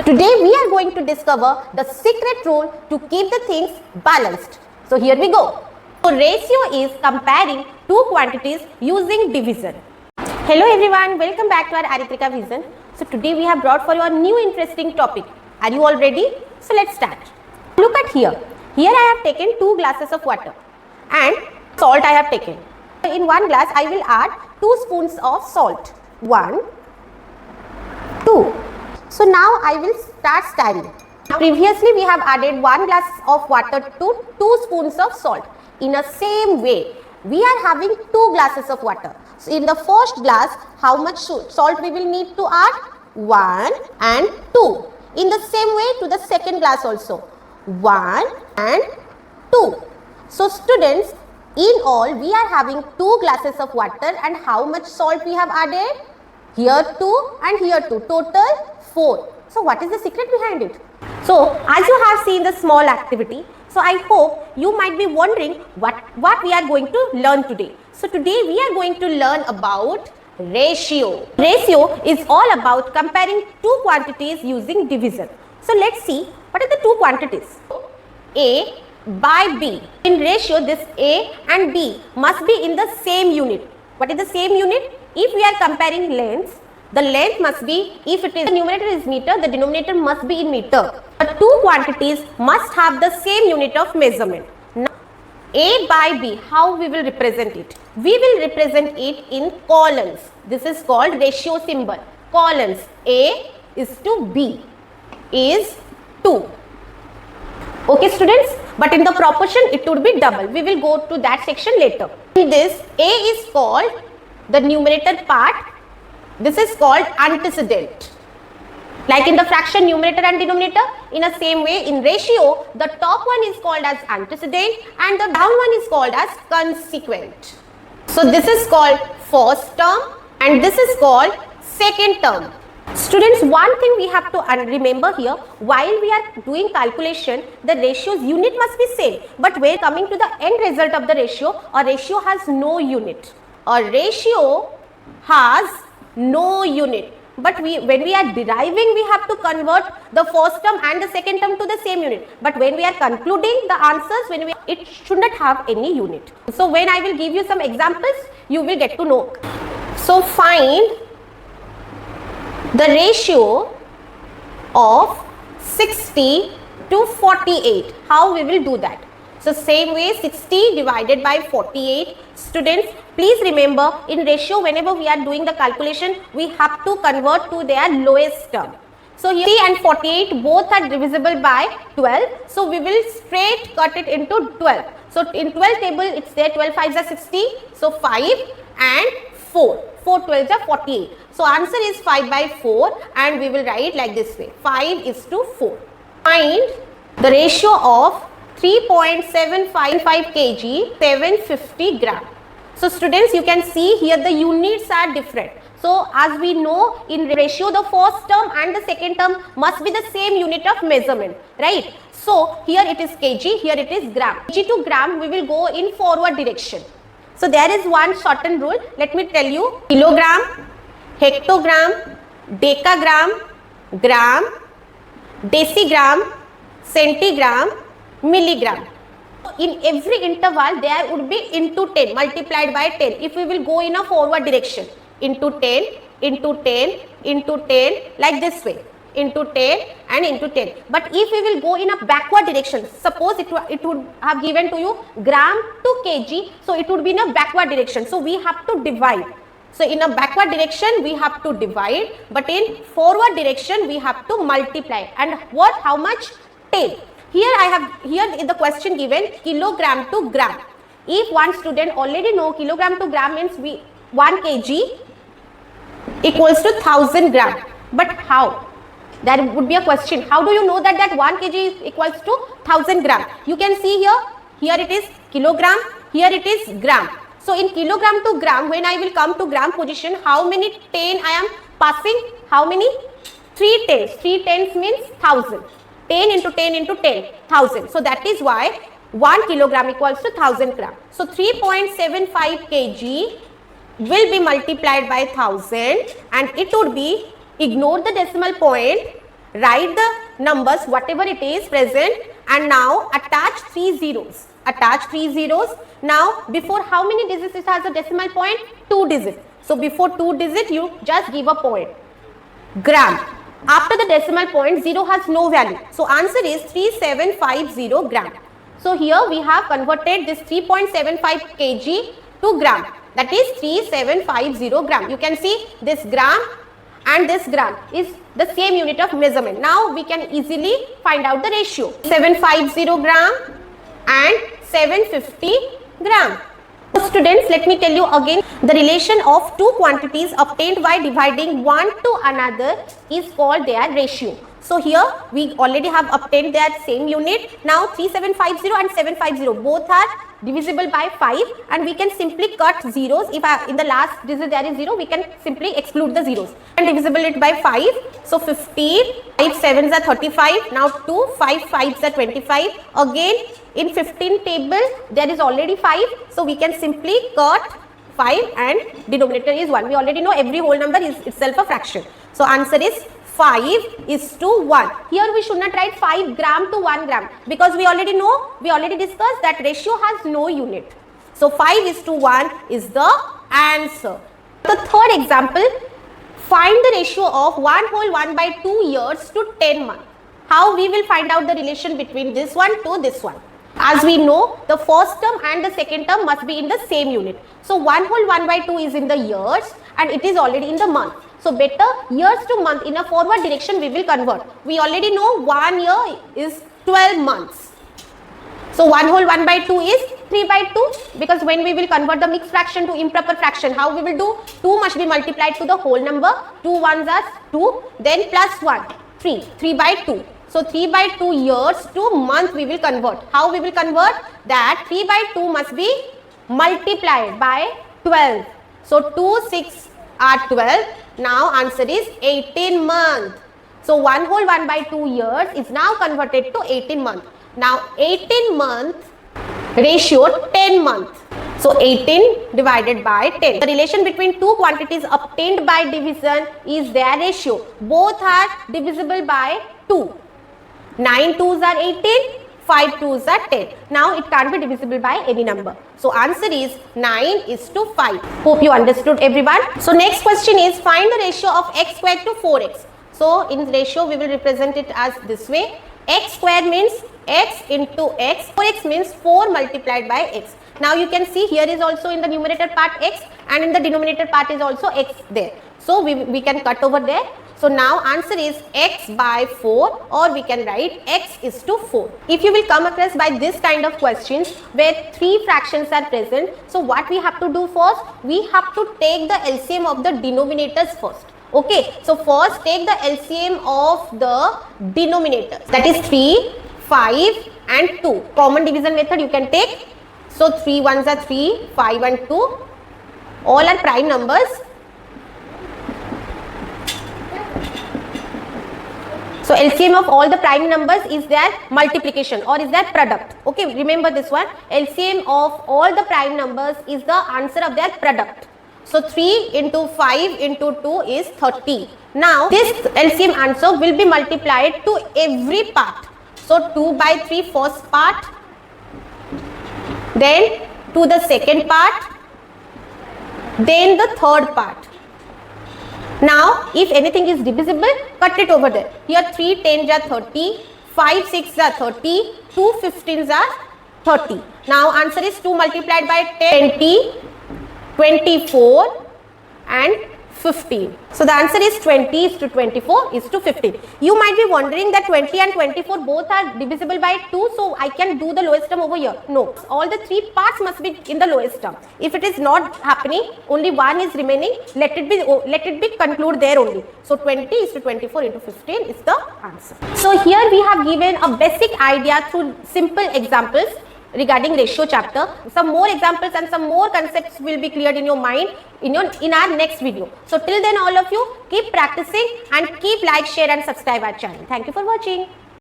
So today we are going to discover the secret rule to keep the things balanced. So here we go. So ratio is comparing two quantities using division. Hello everyone, welcome back to our Aritrika Vision. So today we have brought for you a new interesting topic. Are you all ready? So let's start. Look at here. Here I have taken 2 glasses of water and salt I have taken. In one glass I will add 2 spoons of salt. 1, 2. So now I will start stirring. Previously we have added 1 glass of water to 2 spoons of salt. In the same way, we are having 2 glasses of water. So in the first glass, how much salt we will need to add? 1 and 2. In the same way to the second glass also. 1 and 2. So students, in all we are having 2 glasses of water, and how much salt we have added? Here 2 and here 2. Total 4. So what is the secret behind it? So as you have seen the small activity, so I hope you might be wondering what we are going to learn today. So today we are going to learn about ratio. Ratio is all about comparing two quantities using division. So let's see what are the two quantities. A by B. In ratio, this A and B must be in the same unit. What is the same unit? If we are comparing lengths, the length must be, if it is the numerator is meter, the denominator must be in meter. The two quantities must have the same unit of measurement. Now, A by B, how we will represent it? We will represent it in columns. This is called ratio symbol. Columns. A is to B is 2. Okay students, but in the proportion it would be double. We will go to that section later. In this, A is called the numerator part. This is called antecedent. Like in the fraction numerator and denominator, in the same way in ratio, the top one is called as antecedent and the down one is called as consequent. So this is called first term and this is called second term. Students, one thing we have to remember here, while we are doing calculation, the ratio's unit must be same. But when coming to the end result of the ratio, a ratio has no unit. A ratio has no unit. But when we are deriving, we have to convert the first term and the second term to the same unit. But when we are concluding the answers, it should not have any unit. So when I will give you some examples, you will get to know. So find the ratio of 60 to 48. How we will do that? So same way, 60 divided by 48. Students, please remember, in ratio, whenever we are doing the calculation, we have to convert to their lowest term. So here 60 and 48 both are divisible by 12. So we will straight cut it into 12. So in 12 table, it's there 12 5s are 60. So 5 and 4. 4 12s are 48. So answer is 5 by 4 and we will write like this way. 5 is to 4. Find the ratio of 3.755 kg, 750 gram. So students, you can see here the units are different. So as we know, in ratio the first term and the second term must be the same unit of measurement, right? So here it is kg, here it is gram. Kg to gram we will go in forward direction. So there is one shortened rule. Let me tell you: kilogram, hectogram, decagram, gram, decigram, centigram, milligram. In every interval there would be into 10 multiplied by 10 if we will go in a forward direction, into 10 into 10 into 10 like this way, into 10 and into 10. But if we will go in a backward direction, suppose it would have given to you gram to kg, so it would be in a backward direction, so we have to divide. So in a backward direction we have to divide, but in forward direction we have to multiply. And what, how much? 10. Here in the question given kilogram to gram. If one student already know kilogram to gram means 1 kg equals to 1000 gram. But how? There would be a question. How do you know that 1 kg is equals to 1000 gram? You can see here it is kilogram, here it is gram. So in kilogram to gram, when I will come to gram position, how many 10 I am passing? How many? 3 tens. 3 tens means 1000. 10 into 10 into 10, 1000. So that is why 1 kilogram equals to 1000 gram. So 3.75 kg will be multiplied by 1000 and it would be, ignore the decimal point, write the numbers whatever it is present and now attach 3 zeros. Attach 3 zeros. Now before how many digits it has a decimal point? 2 digits. So before 2 digits you just give a point. Gram. After the decimal point 0 has no value. So answer is 3750 gram. So here we have converted this 3.75 kg to gram. That is 3750 gram. You can see this gram and this gram is the same unit of measurement. Now we can easily find out the ratio. 750 gram and 750 gram. So students, let me tell you again, the relation of two quantities obtained by dividing one to another is called their ratio. So here we already have obtained their same unit. Now 3750 and 750 both are divisible by 5 and we can simply cut zeros. If in the last digit there is 0, we can simply exclude the zeros and divisible it by 5. So 15, 5 7s are 35, now 2, 5 5s are 25. Again in 15 table there is already 5, so we can simply cut 5 and denominator is 1. We already know every whole number is itself a fraction. So answer is 5:1. Here we should not write 5 gram to 1 gram because we already know, we already discussed that ratio has no unit. So 5:1 is the answer. The third example, find the ratio of 1 whole 1/2 years to 10 months. How we will find out the relation between this one to this one? As we know, the first term and the second term must be in the same unit. So 1 whole 1/2 is in the years and it is already in the month. So better years to month in a forward direction we will convert. We already know 1 year is 12 months. So 1 whole 1/2 is 3/2 because when we will convert the mixed fraction to improper fraction, how we will do? 2 must be multiplied to the whole number. 2 ones are 2, then plus 1, 3, 3/2. So 3/2 years to month we will convert. How we will convert? That 3/2 must be multiplied by 12. So 2 6 are 12. Now answer is 18 months. So 1 whole 1/2 years is now converted to 18 months. Now 18 month ratio 10 month. So 18 divided by 10. The relation between two quantities obtained by division is their ratio. Both are divisible by 2. 9 2s are 18, 5 2s are 10. Now it can't be divisible by any number. So answer is 9:5. Hope you understood everyone. So next question is find the ratio of x squared to 4x. So in ratio we will represent it as this way. X squared means x into x. 4x means 4 multiplied by x. Now you can see here is also in the numerator part x and in the denominator part is also x there. So we can cut over there. So now answer is x by 4 or we can write x:4. If you will come across by this kind of questions where 3 fractions are present, so what we have to do first? We have to take the LCM of the denominators first. Okay, so first take the LCM of the denominators, that is 3, 5 and 2. Common division method you can take. So 3 ones are 3, 5 and 2. All are prime numbers. So LCM of all the prime numbers is their multiplication or is their product. Okay, remember this one. LCM of all the prime numbers is the answer of their product. So 3 into 5 into 2 is 30. Now this LCM answer will be multiplied to every part. So 2/3 first part, then to the second part, then the third part. Now if anything is divisible, cut it over there. Here 3 10s are 30, 5 6s are 30, 2 15s are 30. Now answer is 2 multiplied by 10, 20, 24 and 15. So the answer is 20:24:15. You might be wondering that 20 and 24 both are divisible by 2, so I can do the lowest term over here. No, all the 3 parts must be in the lowest term. If it is not happening, only one is remaining, let it be conclude there only. So 20:24:15 is the answer. So here we have given a basic idea through simple examples regarding ratio chapter. Some more examples and some more concepts will be cleared in your mind in our next video. So till then all of you keep practicing and keep like, share and subscribe our channel. Thank you for watching.